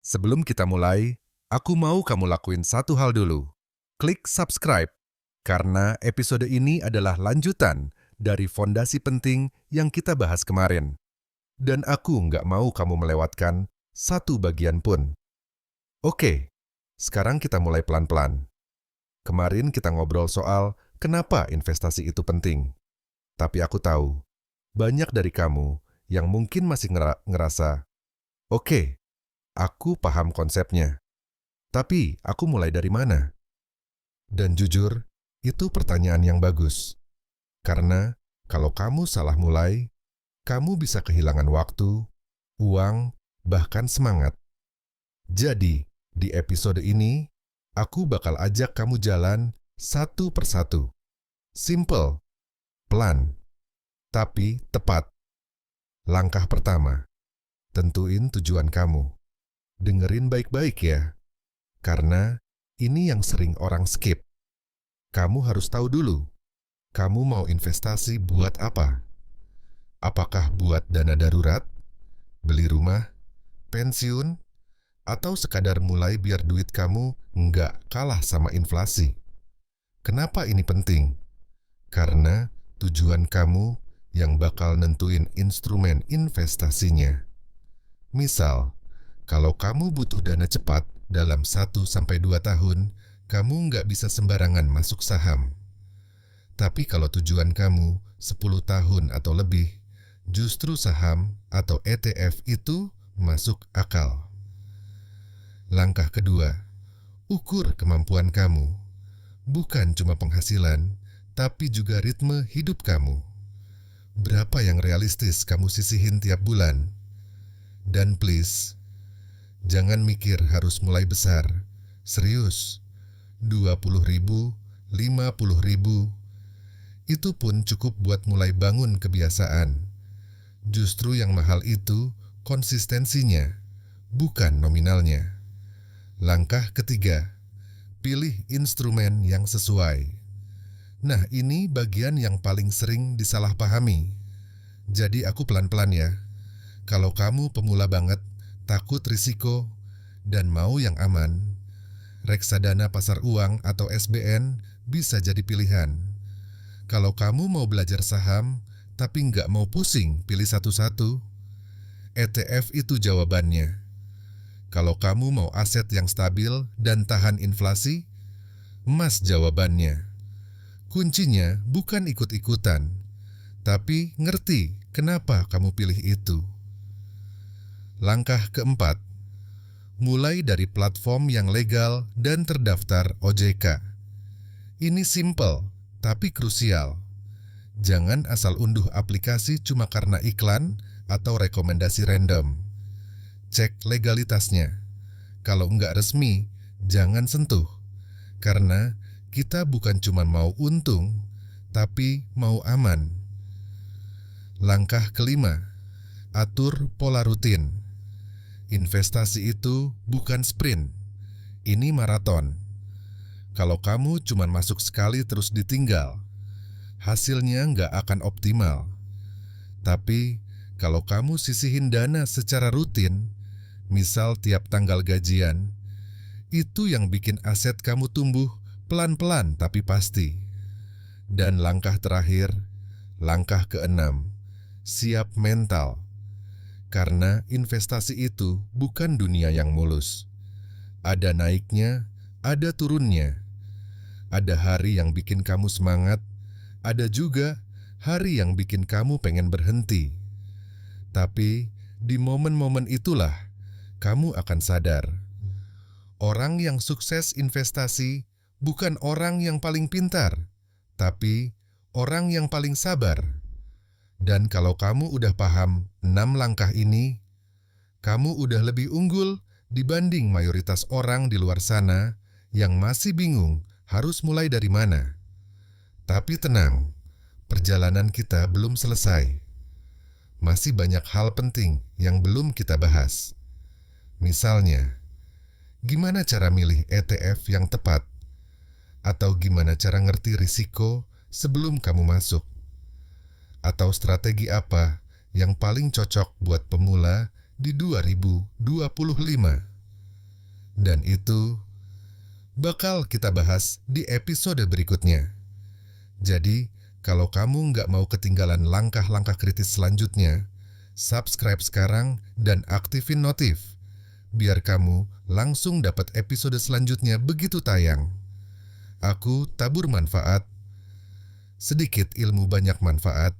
Sebelum kita mulai, aku mau kamu lakuin satu hal dulu. Klik subscribe, karena episode ini adalah lanjutan dari fondasi penting yang kita bahas kemarin. Dan aku nggak mau kamu melewatkan satu bagian pun. Oke, sekarang kita mulai pelan-pelan. Kemarin kita ngobrol soal kenapa investasi itu penting. Tapi aku tahu, banyak dari kamu yang mungkin masih ngerasa, oke, aku paham konsepnya. Tapi aku mulai dari mana? Dan jujur, itu pertanyaan yang bagus. Karena kalau kamu salah mulai, kamu bisa kehilangan waktu, uang, bahkan semangat. Jadi, di episode ini, aku bakal ajak kamu jalan satu persatu. Simple, pelan, tapi tepat. Langkah pertama, tentuin tujuan kamu. Dengerin baik-baik ya, karena ini yang sering orang skip. Kamu harus tahu dulu, kamu mau investasi buat apa? Apakah buat dana darurat, beli rumah, pensiun, atau sekadar mulai biar duit kamu nggak kalah sama inflasi? Kenapa ini penting? Karena tujuan kamu yang bakal nentuin instrumen investasinya. Misal, kalau kamu butuh dana cepat dalam 1-2 tahun, kamu nggak bisa sembarangan masuk saham. Tapi kalau tujuan kamu 10 tahun atau lebih, justru saham atau ETF itu masuk akal. Langkah kedua, ukur kemampuan kamu. Bukan cuma penghasilan, tapi juga ritme hidup kamu. Berapa yang realistis kamu sisihin tiap bulan? Dan please, jangan mikir harus mulai besar. Serius, 20.000, 50.000, itu pun cukup buat mulai bangun kebiasaan. Justru yang mahal itu konsistensinya, bukan nominalnya. Langkah ketiga, pilih instrumen yang sesuai. Nah, ini bagian yang paling sering disalahpahami. Jadi aku pelan-pelan ya. Kalau kamu pemula banget, takut risiko, dan mau yang aman, reksadana pasar uang atau SBN bisa jadi pilihan. Kalau kamu mau belajar saham, tapi nggak mau pusing pilih satu-satu, ETF itu jawabannya. Kalau kamu mau aset yang stabil dan tahan inflasi, emas jawabannya. Kuncinya bukan ikut-ikutan, tapi ngerti kenapa kamu pilih itu. Langkah keempat, mulai dari platform yang legal dan terdaftar OJK. Ini simple, tapi krusial. Jangan asal unduh aplikasi cuma karena iklan atau rekomendasi random. Cek legalitasnya. Kalau nggak resmi, jangan sentuh. Karena kita bukan cuma mau untung, tapi mau aman. Langkah kelima, atur pola rutin. Investasi itu bukan sprint, ini maraton. Kalau kamu cuma masuk sekali terus ditinggal, hasilnya nggak akan optimal. Tapi kalau kamu sisihin dana secara rutin, misal tiap tanggal gajian, itu yang bikin aset kamu tumbuh pelan-pelan tapi pasti. Dan langkah terakhir, langkah keenam, siap mental. Karena investasi itu bukan dunia yang mulus. Ada naiknya, ada turunnya. Ada hari yang bikin kamu semangat, ada juga hari yang bikin kamu pengen berhenti. Tapi di momen-momen itulah kamu akan sadar. Orang yang sukses investasi bukan orang yang paling pintar, tapi orang yang paling sabar. Dan kalau kamu udah paham 6 langkah ini, kamu udah lebih unggul dibanding mayoritas orang di luar sana yang masih bingung harus mulai dari mana. Tapi tenang, perjalanan kita belum selesai. Masih banyak hal penting yang belum kita bahas. Misalnya, gimana cara milih ETF yang tepat? Atau gimana cara ngerti risiko sebelum kamu masuk? Atau strategi apa yang paling cocok buat pemula di 2025? Dan itu bakal kita bahas di episode berikutnya. Jadi, kalau kamu nggak mau ketinggalan langkah-langkah kritis selanjutnya, subscribe sekarang dan aktifin notif, biar kamu langsung dapat episode selanjutnya begitu tayang. Aku tabur manfaat, sedikit ilmu banyak manfaat.